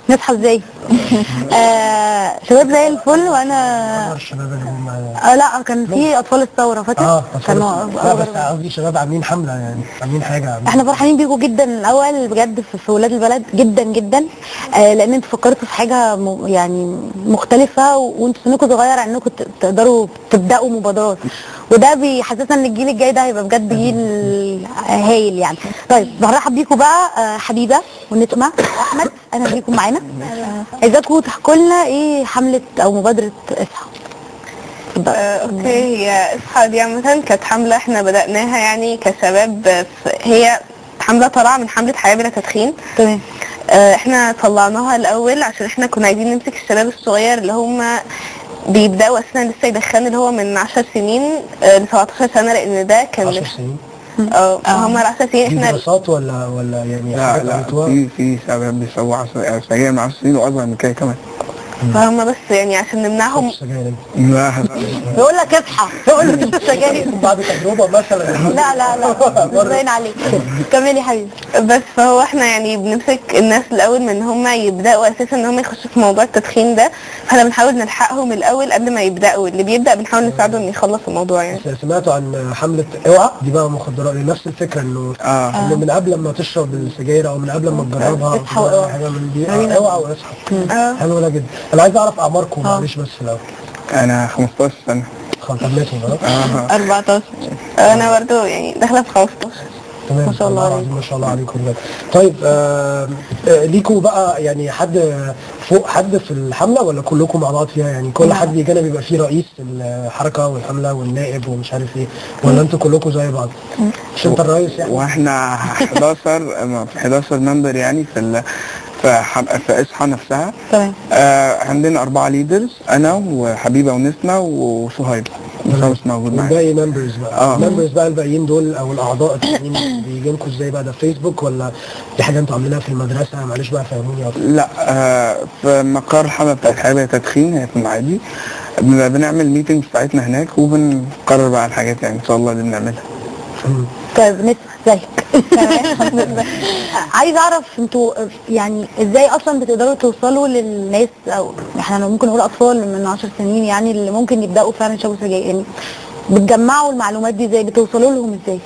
نصحى ازاي؟ شباب زي الفل. وانا الشباب اللي هم معايا لا كان في اطفال الثوره، فاكر؟ لا بس قصدي شباب عاملين حمله، يعني عاملين حاجه. احنا فرحانين بيكم جدا الاول بجد في ولاد البلد جدا جدا، لان انتوا فكرتوا في حاجه يعني مختلفه، وانتوا سنكم صغير انكم تقدروا تبداوا مبادرات، وده بيحسسنا ان الجيل الجاي ده هيبقى بجد جيل هايل يعني. طيب برحب بيكم بقى حبيبه ونسمه واحمد، اهلا بيكم معانا. عايزاكم تحكوا لنا ايه حمله او مبادره اصحى. اوكي، هي اصحى دي عامة كانت حملة احنا بدأناها يعني كشباب، هي حملة طالعة من حملة حياة بلا تدخين. تمام. احنا طلعناها الاول عشان احنا كنا عايزين نمسك الشباب الصغير اللي هم بيبدأوا اساسا لسه يدخنوا، اللي هو من 10 سنين ل 17 سنة، لان ده كان 10 سنين. هم 10 سنين. دي احنا دراسات ولا يعني لا في شباب بيسووا سجاير من 10 سنين واصغر من كده كمان. فهم بس يعني عشان نمنعهم. لا بيقول لك اصحى، بيقول لك السجاير بعد تجربه مثلا. لا مش باين عليك. كملي يا حبيبي. بس فهو احنا يعني بنمسك الناس الاول من ان هم يبداوا اساسا ان هم يخشوا في موضوع التدخين ده، فاحنا بنحاول نلحقهم الاول قبل ما يبداوا، اللي بيبدا بنحاول نساعده انه يخلص الموضوع يعني. سمعتوا عن حمله اوعى دي بقى مخدرات؟ نفس الفكره انه انه من قبل ما تشرب السجاير او من قبل ما تجربها حاجه من دي اوعى واصحى. حلو ده جدا. انا عايز اعرف اعماركم معلش بس في الاول. انا 15 سنه. خلصتوا 14. انا برضو يعني داخله في 15. تمام. ما شاء الله عليك. ما شاء الله عليكم بجد. طيب ليكوا بقى يعني حد فوق حد في الحمله ولا كلكم مع بعض فيها؟ يعني كل حد يجينا بيبقى فيه رئيس الحركه والحمله والنائب ومش عارف ايه، ولا انتوا كلكم زي بعض؟ مش انت الرئيس يعني؟ واحنا 11 ممبر يعني في اصحى نفسها. تمام. عندنا 4 ليدرز، انا وحبيبه ونسمه وصهيب. مش موجود معايا. والباقي ممبرز بقى. الممبرز بقى الباقيين دول او الاعضاء التانيين بيجي لكم ازاي بقى؟ ده فيسبوك ولا دي حاجه انتوا عاملينها في المدرسه؟ معلش بقى فهموني اكتر. لا في مقر الحمله بتاعت حياه بلا تدخين، هي في المعادي. بنعمل ميتنج بتاعتنا هناك وبنقرر بقى الحاجات يعني ان شاء الله اللي بنعملها. طيب نسمع ازيك؟ عايز اعرف انتوا يعني ازاي اصلا بتقدروا توصلوا للناس، او احنا ممكن نقول اطفال من 10 سنين يعني اللي ممكن يبداوا فعلا يشربوا سجاير، يعني بتجمعوا المعلومات دي ازاي؟ بتوصلوا لهم ازاي؟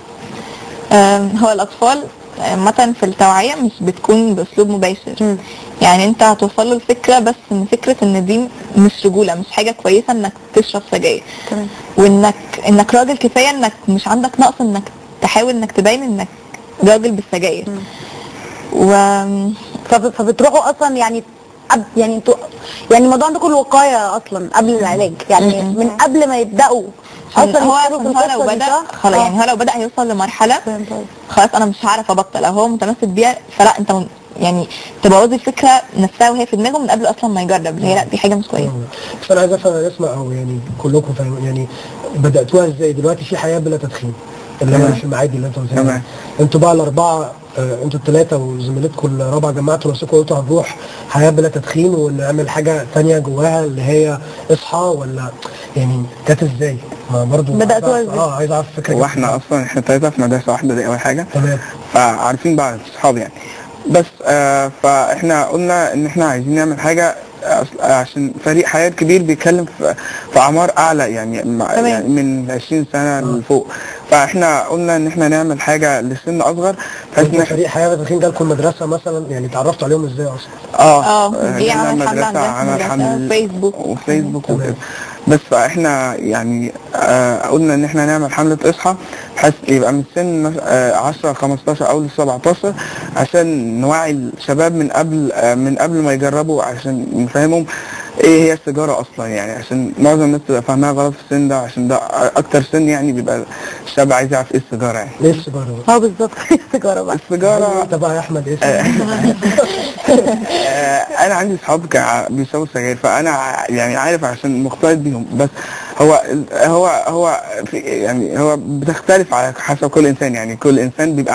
هو الاطفال عامه في التوعيه مش بتكون باسلوب مباشر. يعني انت هتوصل له الفكره، بس ان فكره ان دي مش رجوله، مش حاجه كويسه انك تشرب سجاير. تمام. وانك راجل كفايه، انك مش عندك نقص انك تحاول انك تبين انك راجل بالسجاير. فبتروحوا اصلا يعني يعني انتوا يعني الموضوع عندكم الوقايه اصلا قبل العلاج، يعني من قبل ما يبداوا اصلا هو لو بدا خلاص، يعني هو لو بدا هيوصل لمرحله خلاص انا مش هعرف ابطل، او هو متمسك بيها، فلا انت يعني تبوظي الفكره نفسها وهي في دماغه من قبل اصلا ما يجرب، هي لا دي حاجه مش كويسه. بس انا عايز افهم اسمع، او يعني كلكم فاهمين يعني بداتوها ازاي؟ دلوقتي في حياه بلا تدخين اللي هي في المعادي اللي انتوا قلتوها. انتوا بقى الاربعه، انتوا الثلاثه وزميلتكم الرابعه جمعتوا نفسكم وقلتوا هنروح حياه بلا تدخين ونعمل حاجه ثانيه جواها اللي هي اصحى، ولا يعني جت ازاي؟ ما برضه بداتوها ازاي؟ عايز اعرف الفكره. واحنا اصلا احنا 3 في مدرسه واحده، دي اول حاجه. تمام. فعارفين بعض اصحاب يعني. بس فاحنا قلنا ان احنا عايزين نعمل حاجه عشان فريق حياه كبير بيتكلم في اعمار اعلى يعني من 20 سنه لفوق. فاحنا قلنا ان احنا نعمل حاجه لسن اصغر. فريق حياه بتدخين جالكم المدرسه مثلا، يعني اتعرفتوا عليهم ازاي اصلا؟ دي عمل حمله وفيسبوك وكده. بس فاحنا يعني قلنا ان احنا نعمل حمله اصحى بحيث يبقى من سن 10 15 او ل 17 عشان نوعي الشباب من قبل ما يجربوا، عشان نفهمهم ايه هي السيجاره اصلا، يعني عشان معظم الناس تبقى فاهمها غلط في السن ده، عشان ده اكتر سن يعني بيبقى الشاب عايز يعرف ايه السيجاره يعني. ايه السيجاره؟ بالظبط. السيجاره بقى. السيجاره انت بقى يا احمد ايه؟ انا عندي اصحاب بيشربوا سجاير، فانا يعني عارف عشان مختلط بيهم. بس هو يعني هو بتختلف على حسب كل انسان، يعني كل انسان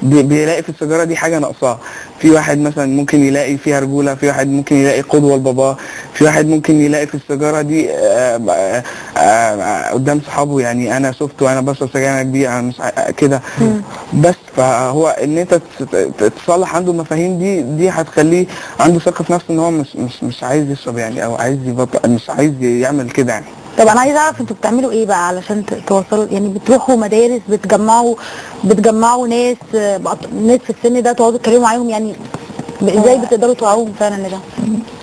بيلاقي في السيجاره دي حاجه ناقصاه. في واحد مثلا ممكن يلاقي فيها رجوله، في واحد ممكن يلاقي قدوه لباباه، في واحد ممكن يلاقي في السيجاره دي قدام صحابه، يعني انا شفته وانا بشرب سجاير كبير انا مش كده. بس فهو ان انت تصلح عنده المفاهيم دي هتخليه عنده ثقه في نفسه ان هو مش عايز يشرب يعني، او عايز يبطل، مش عايز يعمل كده يعني. طب انا عايزه اعرف انتوا بتعملوا ايه بقى علشان توصلوا، يعني بتروحوا مدارس، بتجمعوا ناس في السن ده تقعدوا تتكلموا معاهم، يعني ازاي بتقدروا توعوهم فعلا لده؟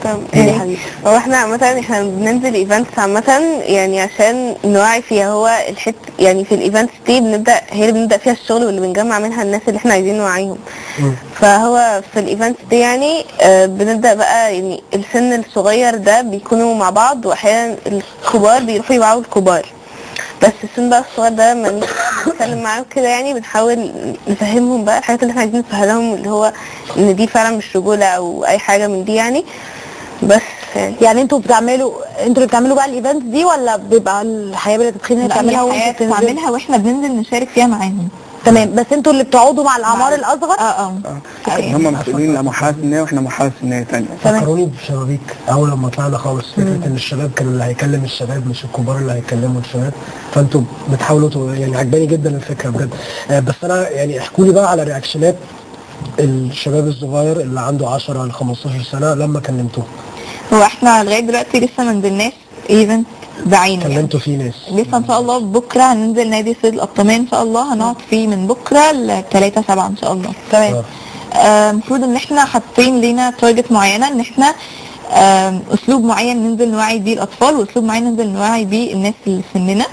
تمام. يا حبيبي. هو احنا عامة احنا بننزل ايفنتس عامة يعني عشان نوعي فيها. هو يعني في الايفنتس دي هي اللي بنبدأ فيها الشغل، واللي بنجمع منها الناس اللي احنا عايزين نوعيهم. فهو في الايفنتس دي يعني بنبدأ بقى، يعني السن الصغير ده بيكونوا مع بعض، واحيانا الكبار بيروحوا يوعوا الكبار. بس السن بقى الصغير ده لما بنتكلم معاهم كده يعني بنحاول نفهمهم بقى الحاجات اللي احنا عايزين نفهمهم، اللي هو ان دي فعلا مش رجولة او اي حاجة من دي يعني. بس يعني انتوا اللي بتعملوا بقى الايفنت دي، ولا بيبقى الحياه بلا تدخين اللي بتعملها وانتوا بتنزلوا؟ بنعملها واحنا بننزل نشارك فيها معاهم. تمام، بس انتوا اللي بتقعدوا مع الاعمار الاصغر؟ هم مسؤولين لمرحله سنيه واحنا مرحله سنيه ثانيه. فكروني بشبابيك اول لما طلعنا خالص، فكره ان الشباب كان اللي هيكلم الشباب مش الكبار اللي هيكلموا الشباب، فانتوا بتحاولوا يعني عجباني جدا الفكره بجد. بس انا يعني احكوا لي بقى على رياكشنات الشباب الصغير اللي عنده 10 ل 15 سنه لما كلمتوه. هو احنا لغايه دلوقتي لسه ما نزلناش ايفنت بعينه يعني. كلمتوا فيه ناس لسه ان شاء الله بكره هننزل نادي السيد القطامية ان شاء الله، هنقعد فيه من بكره ل 3/7 ان شاء الله. تمام. المفروض ان احنا حاطين لينا تارجت معينه، ان احنا اسلوب معين ننزل نوعي بيه الاطفال، واسلوب معين ننزل نوعي بيه الناس اللي في سننا.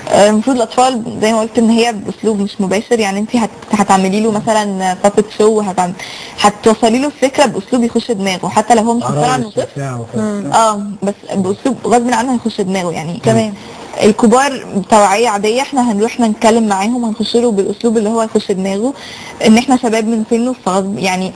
المفروض الاطفال زي ما قلت ان هي باسلوب مش مباشر، يعني انت هتعملي له مثلا بابت شو، هتوصلي له الفكره باسلوب يخش دماغه، حتى لو هو مش مقتنع عنه طفل. بس باسلوب غصب عنه هيخش دماغه يعني. تمام. الكبار توعيه عاديه، احنا هنروح نتكلم معاهم وهنخش له بالاسلوب اللي هو يخش دماغه، ان احنا شباب من سنه فغصب يعني،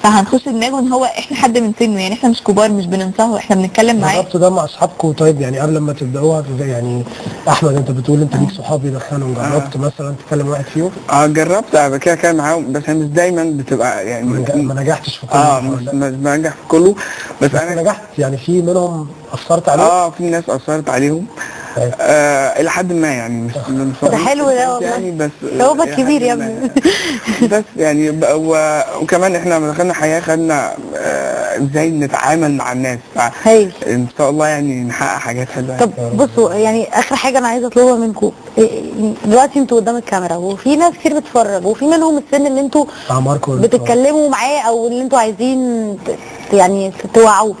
فهنخش دماغه ان هو احنا حد من سنه، يعني احنا مش كبار، مش بننساه، احنا بنتكلم معاه. جربتوا ده مع اصحابكم؟ طيب يعني قبل ما تبداوها يعني احمد انت بتقول انت ليك صحاب يدخلهم، جربت مثلا تكلم واحد فيهم؟ جربت قبل كده كان معاهم، بس مش دايما بتبقى يعني ما نجحتش في كله. مش بنجح في كله، بس انا نجحت يعني. في منهم اثرت عليهم؟ في ناس اثرت عليهم الى حد ما يعني، مش ده حلو ده والله يعني، بس ثوابك كبير يا ابني. بس يعني وكمان احنا لما دخلنا حياه خدنا ازاي نتعامل مع الناس، ان شاء الله يعني نحقق حاجات حلوه. طب بصوا، يعني اخر حاجه انا عايزه اطلبها منكم، دلوقتي انتوا قدام الكاميرا وفي ناس كتير بتتفرج، وفي منهم السن اللي انتوا بتتكلموا معاه او اللي انتوا عايزين يعني توعوه.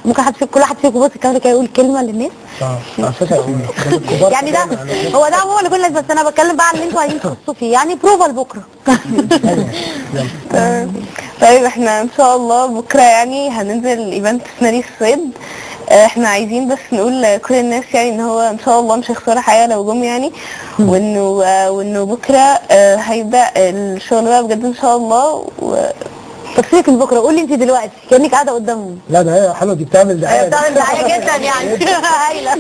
ممكن كل حد فيكم بص الكاميرا كده يقول كلمه للناس؟ على فكره يعني ده هو اللي كل، بس انا بتكلم بقى عن اللي انتوا عايزين تخصصوا فيه، يعني بروفا لبكره. طيب احنا ان شاء الله بكره يعني هننزل ايفنت في نادي الصيد. احنا عايزين بس نقول لكل الناس يعني ان هو ان شاء الله مش هيخسروا حاجه لو جم يعني، وانه بكره هيبدا الشغل بقى بجد ان شاء الله. طب سيبك من بكره، قولي انت دلوقتي كانك قاعده قدامهم. لا ده هي حلوه، دي بتعمل دعايه. بتعمل دعايه جدا يعني. هايله.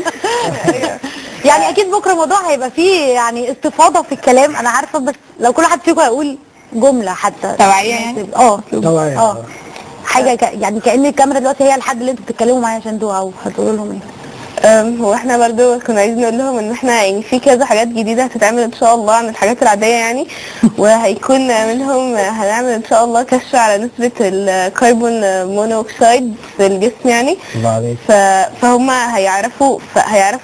يعني اكيد بكره الموضوع هيبقى فيه يعني استفاضه في الكلام انا عارفه، بس لو كل واحد فيكم هيقول جمله حتى توعيه يعني. توعيه حاجه يعني كأن الكاميرا دلوقتي هي الحد اللي انتوا بتتكلموا معاه عشان توعوا، هتقولوا لهم ايه؟ هو احنا برضو كنا عايزين نقول لهم ان احنا يعني في كذا حاجات جديدة هتتعمل ان شاء الله عن الحاجات العادية يعني، وهيكون منهم هنعمل ان شاء الله كشف على نسبة الكربون مونوكسيد في الجسم يعني. فهم هيعرفوا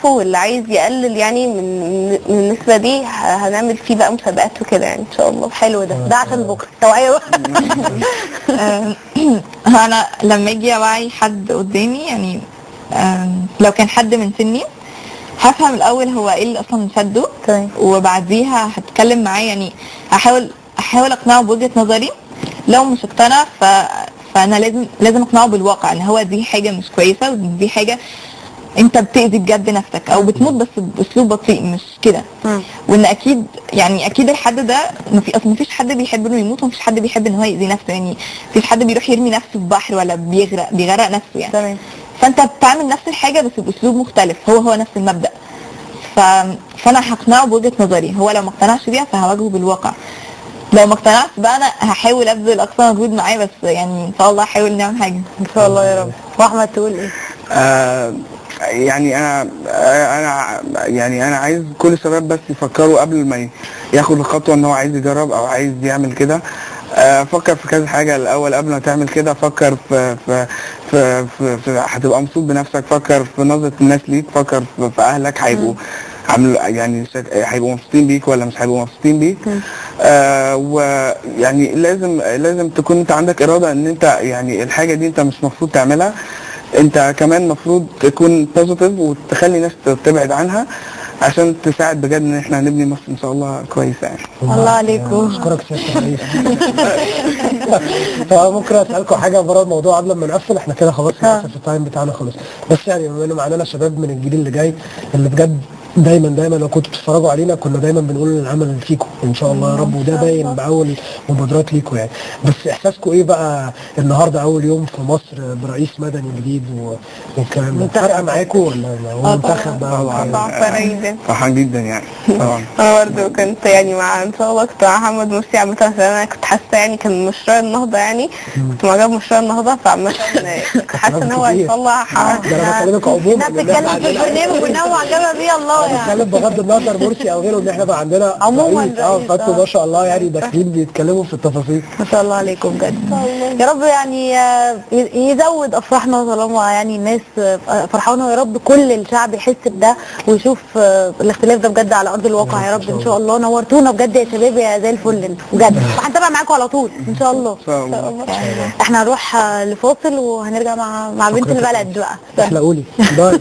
واللي عايز يقلل يعني من النسبة دي هنعمل فيه بقى مسابقات وكده يعني ان شاء الله. حلو ده عشان بكره توعية. انا لما اجي اوعي حد قدامي يعني لو كان حد من سني هفهم الاول هو ايه اللي اصلا شده، وبعديها هتكلم معاه يعني احاول اقنعه بوجهة نظري. لو مش اقتنع فانا لازم اقنعه بالواقع ان هو دي حاجة مش كويسة، ودي حاجة انت بتأذي بجد نفسك او بتموت بس باسلوب بطيء مش كده. وان اكيد الحد ده اصلا مفيش حد بيحب انه يموت، ومفيش حد بيحب ان هو يأذي نفسه يعني. مفيش حد بيروح يرمي نفسه في بحر ولا بيغرق نفسه يعني. تمام. فانت بتعمل نفس الحاجه بس باسلوب مختلف، هو نفس المبدأ. فانا هقنعه بوجهة نظري، هو لو ما اقتنعش بيها فهواجهه بالواقع. لو ما اقتنعش بقى انا هحاول ابذل اقصى مجهود معاه، بس يعني ان شاء الله هحاول نعمل حاجه ان شاء الله يا رب. واحمد تقول ايه؟ يعني انا عايز كل الشباب بس يفكروا قبل ما ياخد الخطوه ان هو عايز يجرب او عايز يعمل كده. فكر في كذا حاجه الاول قبل ما تعمل كده. فكر في هتبقى مبسوط بنفسك. فكر في نظره الناس ليك. فكر في اهلك هيبقوا يعني هيبقوا مبسوطين بيك ولا مش هيبقوا مبسوطين بيك. ويعني لازم تكون انت عندك اراده ان انت يعني الحاجه دي انت مش مفروض تعملها. انت كمان مفروض تكون بوزيتيف وتخلي ناس تبعد عنها عشان تساعد بجد ان احنا هنبني مصر ان شاء الله كويسه يعني. الله عليكم. اشكرك سيادة الرئيس. ممكن اسالكم حاجه بره الموضوع قبل ما نقفل؟ احنا كده خلاص للاسف التايم بتاعنا خلص. بس يعني بما ان معانا شباب من الجيل اللي جاي اللي بجد دايما لو كنتوا بتتفرجوا علينا كنا دايما بنقول العمل فيكم ان شاء الله يا رب، وده باين باول مبادرات ليكم يعني. بس احساسكم ايه بقى النهارده اول يوم في مصر برئيس مدني جديد والكلام ده؟ فرقه معاكم ولا هو منتخب بقى؟ فرحان جدا يعني طبعا. انا برضه كنت يعني مع ان شاء الله كنت مع محمد مرسي عامه، انا كنت حاسه يعني كان مشروع النهضه يعني كنت معجبه بمشروع النهضه، فعامه كنت حاسه ان هو ان شاء الله ده انا بكلمك عموما احنا بنتكلم في البرنامج وان هو معجبه بيه الله يعني. بتكلم بغض النظر مرسي او غيره ان احنا بقى عندنا عموما رئيس. فانتوا ما شاء الله يعني داخلين بيتكلموا في التفاصيل. ما شاء الله عليكم بجد. يا رب يعني يزود افراحنا طالما يعني الناس فرحانه، ويا رب كل الشعب يحس بده ويشوف الاختلاف ده بجد على ارض الواقع يا رب ان شاء الله. نورتونا بجد يا شباب يا زي الفل بجد، وهنتابع معاكم على طول ان شاء الله. احنا هنروح لفاصل وهنرجع مع بنت البلد بقى. احلقوا لي باي.